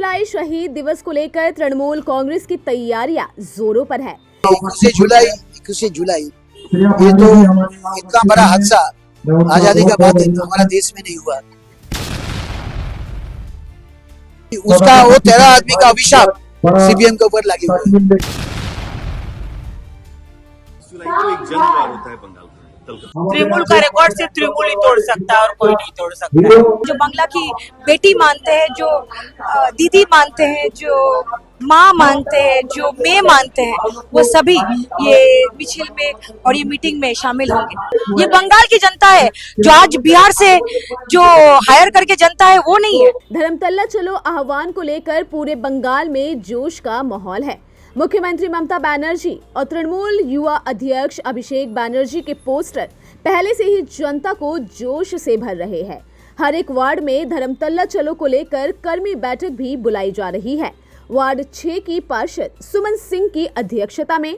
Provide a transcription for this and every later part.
जुलाई शहीद दिवस को लेकर तृणमूल कांग्रेस की तैयारियां जोरों पर है। 21 जुलाई ये तो इतना बड़ा हादसा आजादी का बाद हमारा देश में नहीं हुआ। उसका वो 13 आदमी का अभिशाप सीबीएम के ऊपर लगे हुए। एक जनवार होता है बंगाल का। तृणमूल का रिकॉर्ड सिर्फ तृणमूल ही तोड़ सकता है और कोई नहीं तोड़ सकता। जो बांग्ला की बेटी मानते हैं, जो दीदी मानते हैं, जो माँ मानते हैं, जो मैं मानते हैं, वो सभी ये मिছিল में और ये मीटिंग में शामिल होंगे। ये बंगाल की जनता है, जो आज बिहार से जो हायर करके जनता है वो नहीं है। धर्मतल्ला चलो आह्वान को लेकर पूरे बंगाल में जोश का माहौल है। मुख्यमंत्री ममता बनर्जी और तृणमूल युवा अध्यक्ष अभिषेक बनर्जी के पोस्टर पहले से ही जनता को जोश से भर रहे हैं। हर एक वार्ड में धर्मतल्ला चलो को लेकर कर्मी बैठक भी बुलाई जा रही है। वार्ड 6 की पार्षद सुमन सिंह की अध्यक्षता में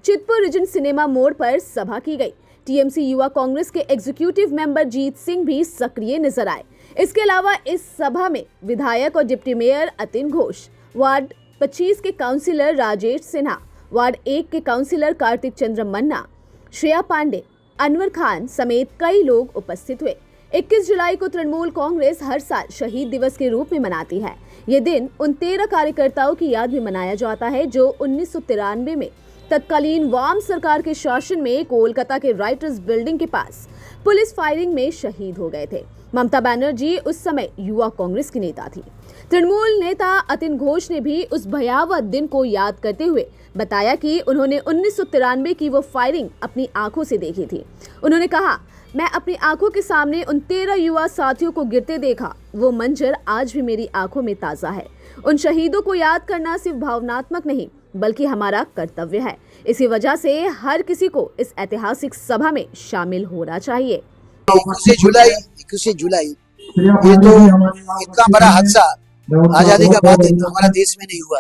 चितपुर रीजन सिनेमा मोड़ पर सभा की गई। टीएमसी युवा कांग्रेस के एग्जीक्यूटिव मेंबर जीत सिंह भी सक्रिय नजर आए। इसके अलावा इस सभा में विधायक और deputy mayor Atin Ghosh, ward 25 के काउंसिलर राजेश सिन्हा, वार्ड 1 के काउंसिलर कार्तिक चंद्र मन्ना, श्रेया पांडे, अनवर खान समेत कई लोग उपस्थित हुए। 21 जुलाई को तृणमूल कांग्रेस हर साल शहीद दिवस के रूप में मनाती है। ये दिन उन 13 कार्यकर्ताओं की याद में मनाया जाता है जो 1993 में तत्कालीन वाम सरकार के शासन में कोलकाता के राइटर्स बिल्डिंग के पास पुलिस फायरिंग में शहीद हो गए थे। ममता बनर्जी उस समय युवा कांग्रेस की नेता थी। तृणमूल नेता अतिन घोष ने भी उस भयावह दिन को याद करते हुए बताया कि उन्होंने 1993 की वो फायरिंग अपनी आंखों से देखी थी। उन्होंने कहा, मैं अपनी आंखों के सामने उन 13 युवा साथियों को गिरते देखा। वो मंजर आज भी मेरी आंखों में ताज़ा है। उन शहीदों को याद करना सिर्फ भावनात्मक नहीं बल्कि हमारा कर्तव्य है। इसी वजह से हर किसी को इस ऐतिहासिक सभा में शामिल होना चाहिए। 21 जुलाई ये तो इतना बड़ा हादसा आजादी का बाद हमारा देश में नहीं हुआ।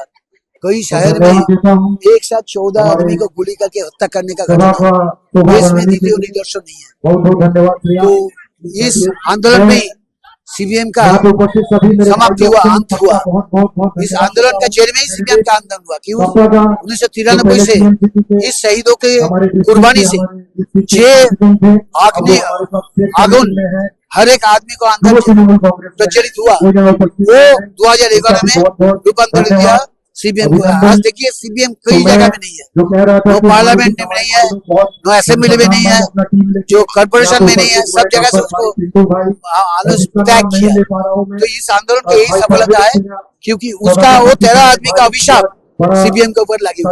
कई शहर में एक साथ 14 आदमी को गोली करके हत्या करने का घटना देश में द्वितीय निदर्शन नहीं है। तो इस आंदोलन में सीबीएम का समाप्ति हुआ, अंत हुआ। इस आंदोलन का जड़ में ही सीबीएम का आंदोलन हुआ। क्यों? 1993 से इस शहीदों के कुर्बानी से 6 आगुन हर एक आदमी को अंदर प्रज्वलित हुआ। वो 2011 में रूपांतरित किया सीबीएम को। आज देखिए सीबीएम कई जगह में नहीं है, वो पार्लियामेंट में नहीं है, वो असेंबली में नहीं है, जो कॉर्पोरेशन में नहीं है, सब जगह से उसको त्याग किया। तो इस आंदोलन की यही सफलता है क्योंकि उसका वो 13 आदमी का अभिशाप सीबीएम के ऊपर लगे हुए।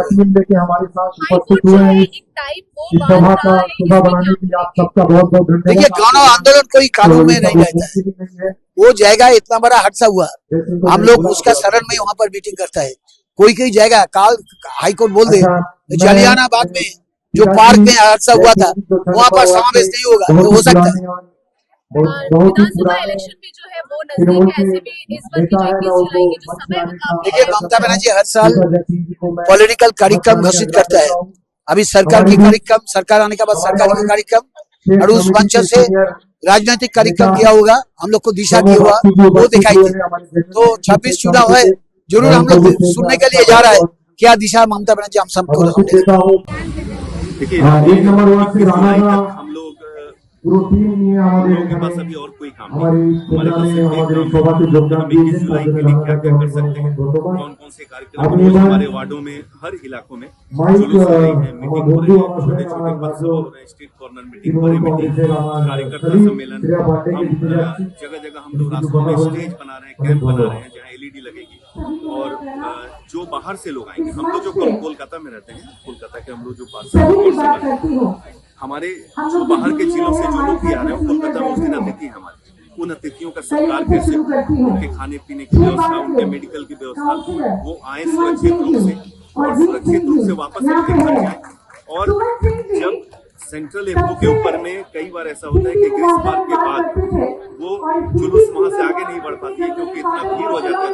देखिए दोनों आंदोलन कोई कानून में नहीं रहता है। वो जाएगा इतना बड़ा हादसा हुआ, हम लोग उसका शरण में वहाँ पर मीटिंग करता है। कोई जाएगा, काल हाईकोर्ट बोल दे जलियाना बाग में जो पार्क में हादसा हुआ था वहाँ पर समावेश नहीं होगा तो हो सकता है। विधानसभा इलेक्शन भी जो है वो नजदीक है, ऐसे भी इस बार की जो 21 जुलाई की जो समय है वो देखिए ममता बनर्जी हर साल पॉलिटिकल कार्यक्रम घोषित करता है। अभी सरकार की कार्यक्रम, सरकार आने के बाद सरकार की कार्यक्रम और उस मंच से राजनीतिक कार्यक्रम किया होगा, हम लोग को दिशा दिया हुआ वो दिखाई दे। तो 26 चुनाव है, जरूर हम लोग सुनने के लिए जा रहा है क्या दिशा ममता बनर्जी हम सबको देखिए हम लोग के पास अभी और कोई काम नहीं, हमारे पास सिर्फ एक काम है। हम 21 जुलाई के लिए क्या क्या कर सकते हैं, कौन कौन से कार्यक्रम हमारे वार्डों में, हर इलाकों में जुलूस हो रही है, मीटिंग हो रही है, छोटे छोटे बक्से हो रहे हैं, स्ट्रीट कॉर्नर मीटिंग, बड़ी मीटिंग, कार्यकर्ता सम्मेलन। जगह जगह हम लोग रास्तों में स्टेज बना रहे हैं, कैंप बना रहे हैं जहाँ एलईडी लगेगी। और जो बाहर से लोग आएंगे, हम लोग जो कोलकाता में रहते हैं, कोलकाता के हम लोग जो पार्षद हमारे जो बाहर के जिलों से जो लोग भी आ रहे हैं कोलकाता में, उस दिन अतिथि है हमारे। उन अतिथियों का सत्कार कैसे हो, उनके खाने पीने की व्यवस्था, उनके मेडिकल की व्यवस्था, वो आए सुरक्षित रूप से और सुरक्षित रूप से वापस अपने घर जाए। और जब सेंट्रल एम्बू के ऊपर में कई बार ऐसा होता है कि ग्रीस पार्क के बाद वो जुलूस वहां से आगे नहीं बढ़ पाती है क्योंकि इतना भीड़ हो जाता है।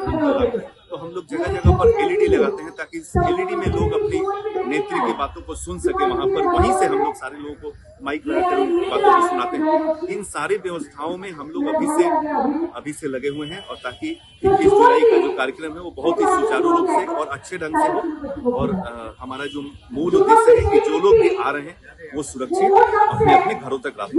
तो हम लोग जगह जगह पर एलईडी लगाते हैं ताकि इस एलईडी में लोग अपनी नेत्री की बातों को सुन सके। वहां पर वहीं से हम लोग सारे लोगों को माइक लगाकर उनकी बातों को सुनाते हैं। इन सारी व्यवस्थाओं में हम लोग अभी से लगे हुए हैं, और ताकि 21 जुलाई का जो कार्यक्रम है वो बहुत ही सुचारू रूप से और अच्छे ढंग से हो। और हमारा जो मूल उद्देश्य है कि जो लोग भी आ रहे हैं वो सुरक्षित अपने अपने घरों तक रास्ते।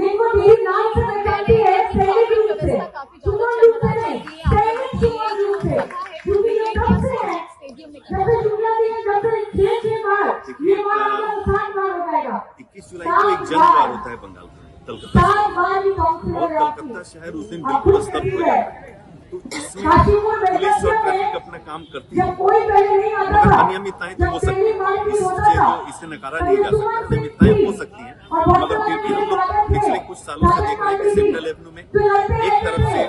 इक्कीस जुलाई को एक जनद्वार होता है बंगाल का, कलकत्ता शहर, और कलकत्ता शहर उस दिन बिल्कुल स्तब्ध हो जाता है। तो इसमें पुलिस और ट्रैफिक अपना काम करती है, मगर अनियमितताएं तो हो सकती है, इससे नकारा नहीं जा सकता। अनियमितताएं हो सकती हैं, मगर फिर भी हम लोग पिछले कुछ सालों से देख रहे हैं कि सेंट्रल एवेन्यू में एक तरफ से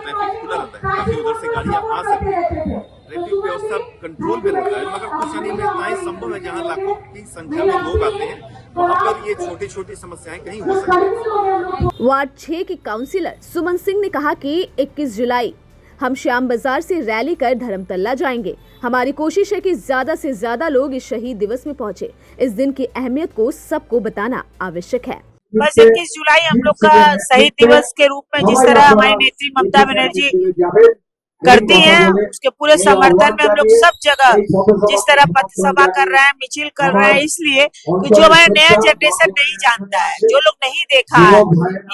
ट्रैफिक खुला रहता है ताकि उधर से गाड़ियां आ सकें, ट्रैफिक व्यवस्था कंट्रोल में रहता है। मगर कुछ अनियमितताएं संभव है, जहां लाखों की संख्या में लोग आते हैं, वहाँ पर ये छोटी छोटी समस्याएं कहीं हो सकती हैं। वार्ड 6 की काउंसिलर सुमन सिंह ने कहा कि 21 जुलाई हम श्याम बाजार से रैली कर धर्मतल्ला जाएंगे। हमारी कोशिश है कि ज्यादा से ज्यादा लोग इस शहीद दिवस में पहुंचे। इस दिन की अहमियत को सबको बताना आवश्यक है। बस 21 जुलाई हम लोग का शहीद दिवस के रूप में जिस तरह हमारी नेत्री ममता बनर्जी करती हैं, उसके पूरे समर्थन में हम लोग सब जगह जिस तरह पथ सभा कर रहे हैं, मिছিল कर रहे हैं, इसलिए कि जो हमारा नया जनरेशन नहीं जानता है, जो लोग नहीं देखा है,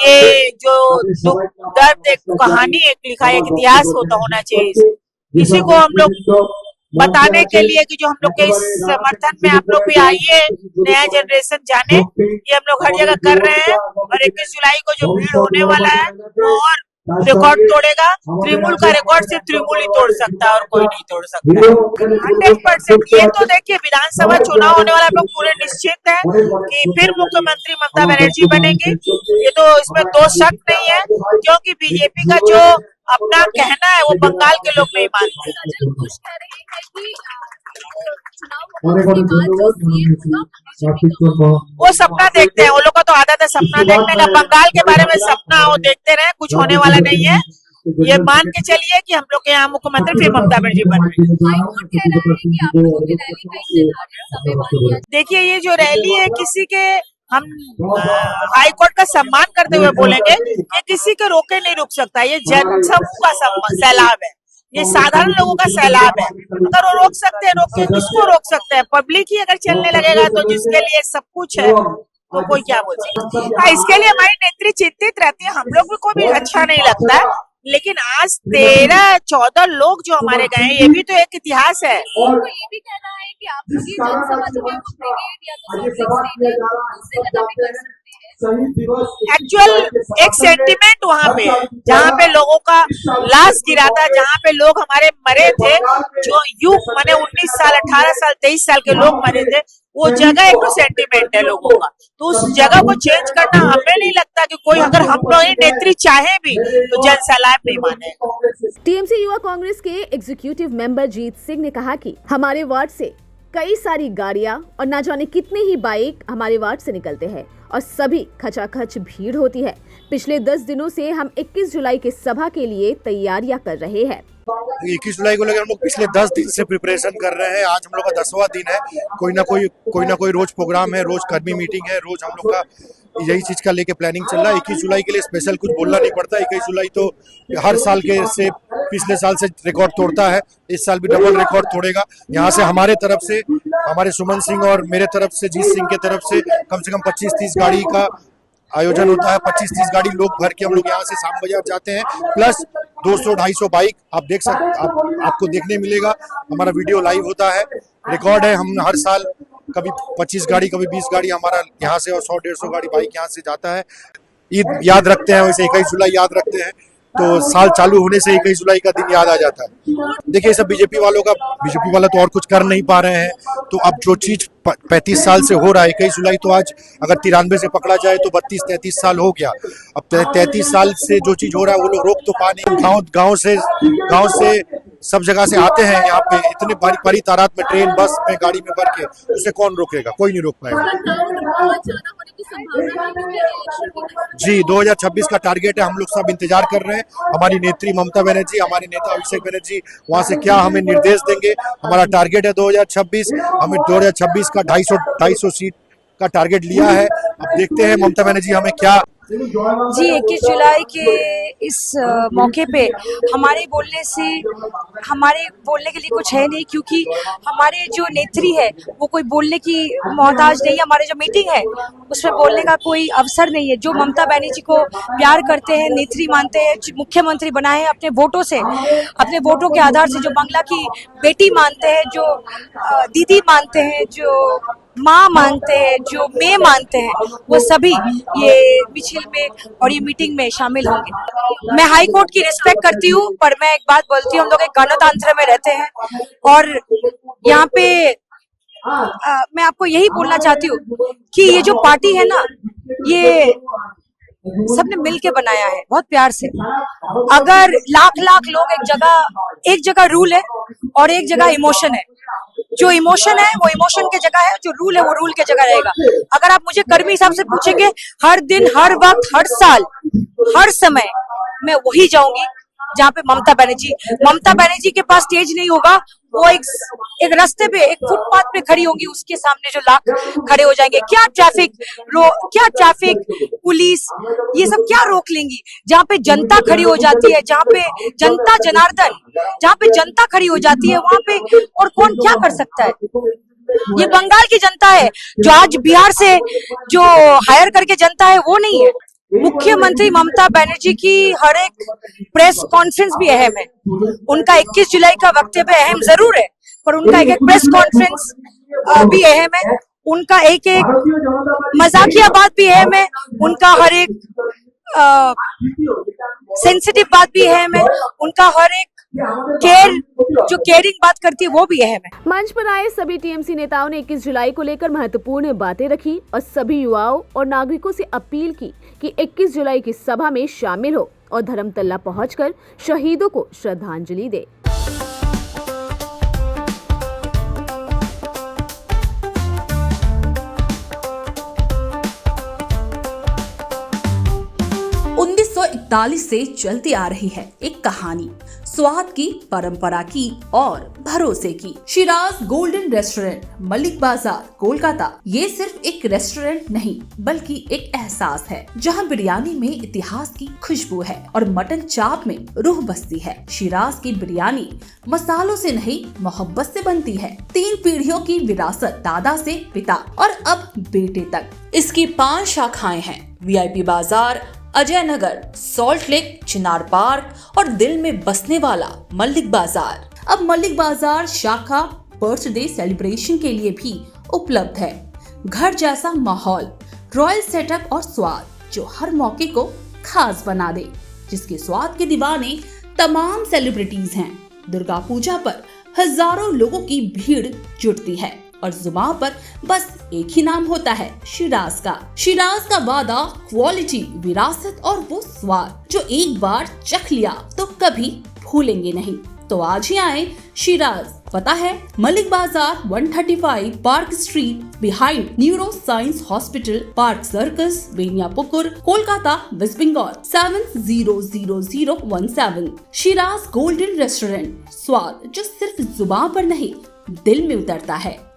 ये जो दुख दर्द एक कहानी एक लिखा है, एक इतिहास होना चाहिए, इसी को हम लोग बताने के लिए कि जो हम लोग के इस समर्थन में आप लोग भी आइए, नया जनरेशन जाने, ये हम लोग हर जगह कर रहे हैं। और 21 जुलाई को जो भीड़ होने वाला है और रिकॉर्ड तोड़ेगा, तृणमूल का रिकॉर्ड सिर्फ तृणमूल ही तोड़ सकता है और कोई नहीं तोड़ सकता। 100% ये तो देखिए, विधानसभा चुनाव होने वाला, हम लोग पूरे निश्चित है कि फिर मुख्यमंत्री ममता बनर्जी बनेंगे, ये तो इसमें दो शक नहीं है, क्योंकि बीजेपी का जो अपना कहना है वो बंगाल के लोग नहीं मानते। वो सपना देखते हैं, वो लोग का तो आदत है सपना देखने का। बंगाल के बारे में सपना वो देखते रहे, कुछ होने वाला नहीं है। ये मान के चलिए कि हम लोग के यहाँ मुख्यमंत्री फिर ममता बनर्जी बन रही है। देखिए, ये जो रैली है किसी के, हम हाई कोर्ट का सम्मान करते हुए बोलेंगे, ये किसी के रोके नहीं रुक सकता। ये जन सबका सैलाब है, ये साधारण लोगों का सैलाब है। अगर वो रोक सकते हैं, रोके, किसको रोक सकते हैं? पब्लिक ही अगर चलने लगेगा तो जिसके लिए सब कुछ है तो कोई क्या बोल सकता है? इसके लिए हमारी नेत्री चिंतित रहती है, हम लोग को भी अच्छा नहीं लगता है। लेकिन आज 13-14 लोग जो हमारे गए, ये भी तो एक इतिहास है। और ये भी कहना है कि आप लोग ये जनसभा जो है वो ब्रिगेड या तो उससे ज्यादा भी कर सकते हैं। एक्चुअल एक सेंटिमेंट वहाँ पे, जहाँ पे लोगों का लाश गिरा था, जहाँ पे लोग हमारे मरे थे, जो युग माने 19 साल 18 साल 23 साल के लोग मरे थे, वो जगह एक तो सेंटिमेंट है लोगों का। तो उस जगह को चेंज करना हमें नहीं लगता कि कोई, अगर हम लोग नेत्री चाहे भी तो जन सैलाब नहीं माने। टीएमसी युवा कांग्रेस के एग्जीक्यूटिव मेंबर जीत सिंह ने कहा कि हमारे वार्ड से कई सारी गाड़ियां और ना जाने कितने ही बाइक हमारे वार्ड से निकलते हैं और सभी खचाखच भीड़ होती है। पिछले 10 दिनों से हम 21 जुलाई के सभा के लिए तैयारियां कर रहे हैं। 21 जुलाई को लेकर हम लोग पिछले 10 दिन से प्रिपरेशन कर रहे हैं। आज हम लोग का 10वां दिन है। कोई ना कोई रोज प्रोग्राम है, रोज कर्मी मीटिंग है, रोज हम लोग का यही चीज का लेके प्लानिंग चल रहा है। 21 जुलाई के लिए स्पेशल कुछ बोलना नहीं पड़ता। 21 जुलाई तो हर साल के से पिछले साल से रिकॉर्ड तोड़ता है, इस साल भी डबल रिकॉर्ड तोड़ेगा। यहाँ से हमारे तरफ से, हमारे सुमन सिंह और मेरे तरफ से, जीत सिंह के तरफ से कम 25-30 गाड़ी का आयोजन होता है। 25-30 गाड़ी लोग भर के हम लोग यहाँ से शाम बाजार जाते हैं, प्लस 200-250 बाइक आप देख सकते, आपको देखने मिलेगा। हमारा वीडियो लाइव होता है, रिकॉर्ड है। हम हर साल कभी 25 गाड़ी, कभी 20 गाड़ी हमारा यहाँ से, और 100-150 गाड़ी बाइक यहाँ से जाता है। ईद याद रखते हैं, वैसे 21 जुलाई याद रखते हैं, तो साल चालू होने से 21 जुलाई का दिन याद आ जाता है। देखिए, सब बीजेपी वालों का, बीजेपी वाला तो और कुछ कर नहीं पा रहे हैं। तो अब जो चीज 35 साल से हो रहा है, 21 जुलाई तो आज अगर 93 से पकड़ा जाए तो 32-33 साल हो गया। अब 33 साल से जो चीज हो रहा है वो लोग रोक तो पा नहीं। गाँव से सब जगह से आते हैं यहाँ पे, इतनी बड़ी तादाद में ट्रेन बस में गाड़ी में भर के, उसे कौन रोकेगा? कोई नहीं रोक पाएगा। जी 2026 का टारगेट है, हम लोग सब इंतजार कर रहे हैं। हमारी नेत्री ममता बनर्जी, हमारे नेता अभिषेक बनर्जी वहां से क्या हमें निर्देश देंगे। हमारा टारगेट है 2026, हमें 2026 का 250 सीट का टारगेट लिया है। अब देखते हैं ममता बनर्जी हमें क्या। जी 21 जुलाई के इस मौके पे हमारे बोलने के लिए कुछ है नहीं, क्योंकि हमारे जो नेत्री है वो कोई बोलने की मोहताज नहीं है। हमारे जो मीटिंग है उसमें बोलने का कोई अवसर नहीं है। जो ममता बनर्जी को प्यार करते हैं, नेत्री मानते हैं, मुख्यमंत्री बनाए हैं अपने वोटों से, अपने वोटों के आधार से, जो बंगला की बेटी मानते हैं, जो दीदी मानते हैं, जो माँ मानते हैं, जो मैं मानते हैं, वो सभी ये मिছিল में और ये मीटिंग में शामिल होंगे। मैं हाई कोर्ट की रिस्पेक्ट करती हूँ, पर मैं एक बात बोलती हूँ, हम लोग एक गणतंत्र में रहते हैं और यहाँ पे मैं आपको यही बोलना चाहती हूँ कि ये जो पार्टी है ना, ये सबने मिलके बनाया है बहुत प्यार से। अगर लाख लोग एक जगह रूल है और एक जगह इमोशन है। जो इमोशन है वो इमोशन के जगह है, जो रूल है वो रूल के जगह रहेगा। अगर आप मुझे कर्मी हिसाब से पूछेंगे, हर दिन, हर वक्त, हर साल, हर समय मैं वही जाऊंगी जहाँ पे ममता बनर्जी के पास स्टेज नहीं होगा। वो एक रास्ते पे, एक फुटपाथ पे खड़ी होंगी, उसके सामने जो लाख खड़े हो जाएंगे। क्या ट्रैफिक पुलिस ये सब क्या रोक लेंगी? जहाँ पे जनता खड़ी हो जाती है, जहाँ पे जनता जनार्दन, जहाँ पे जनता खड़ी हो जाती है, वहां पे और कौन क्या कर सकता है? ये बंगाल की जनता है, जो आज बिहार से जो हायर करके जनता है वो नहीं है। मुख्यमंत्री ममता बनर्जी की हर एक प्रेस कॉन्फ्रेंस भी अहम है। उनका 21 जुलाई का वक्तव्य अहम जरूर है, पर उनका एक प्रेस कॉन्फ्रेंस भी अहम है। उनका एक मजाकिया बात भी अहम है। उनका हर एक सेंसिटिव बात भी अहम है। उनका हर एक जो केयरिंग बात करती है वो भी अहम है। मंच पर आए सभी टीएमसी नेताओं ने 21 जुलाई को लेकर महत्वपूर्ण बातें रखी और सभी युवाओं और नागरिकों से अपील की कि 21 जुलाई की सभा में शामिल हो और धर्मतल्ला पहुंचकर शहीदों को श्रद्धांजलि दे। से चलती आ रही है एक कहानी, स्वाद की, परंपरा की और भरोसे की। शिराज गोल्डन रेस्टोरेंट, मलिक बाजार, कोलकाता। ये सिर्फ एक रेस्टोरेंट नहीं बल्कि एक एहसास है, जहां बिरयानी में इतिहास की खुशबू है और मटन चाप में रूह बसती है। शिराज की बिरयानी मसालों से नहीं, मोहब्बत से बनती है। 3 पीढ़ियों की विरासत, दादा से पिता और अब बेटे तक। इसकी 5 शाखाएं हैं, वीआईपी बाजार, अजय नगर, सॉल्ट लेक, चिनार पार्क और दिल में बसने वाला मलिक बाजार। अब मलिक बाजार शाखा बर्थडे सेलिब्रेशन के लिए भी उपलब्ध है। घर जैसा माहौल, रॉयल सेटअप और स्वाद जो हर मौके को खास बना दे, जिसके स्वाद के दीवाने तमाम सेलिब्रिटीज हैं। दुर्गा पूजा पर हजारों लोगों की भीड़ जुटती है और जुबान पर बस एक ही नाम होता है, शिराज का। शिराज का वादा, क्वालिटी, विरासत और वो स्वाद जो एक बार चख लिया तो कभी भूलेंगे नहीं। तो आज ही आए शिराज। पता है Mallick Bazar, 135 park street, behind neuro science hospital, park circus, Beniapukur, Kolkata, west Bengal 700017। Shiraz golden restaurant, स्वाद जो सिर्फ जुबान पर नहीं दिल में उतरता है।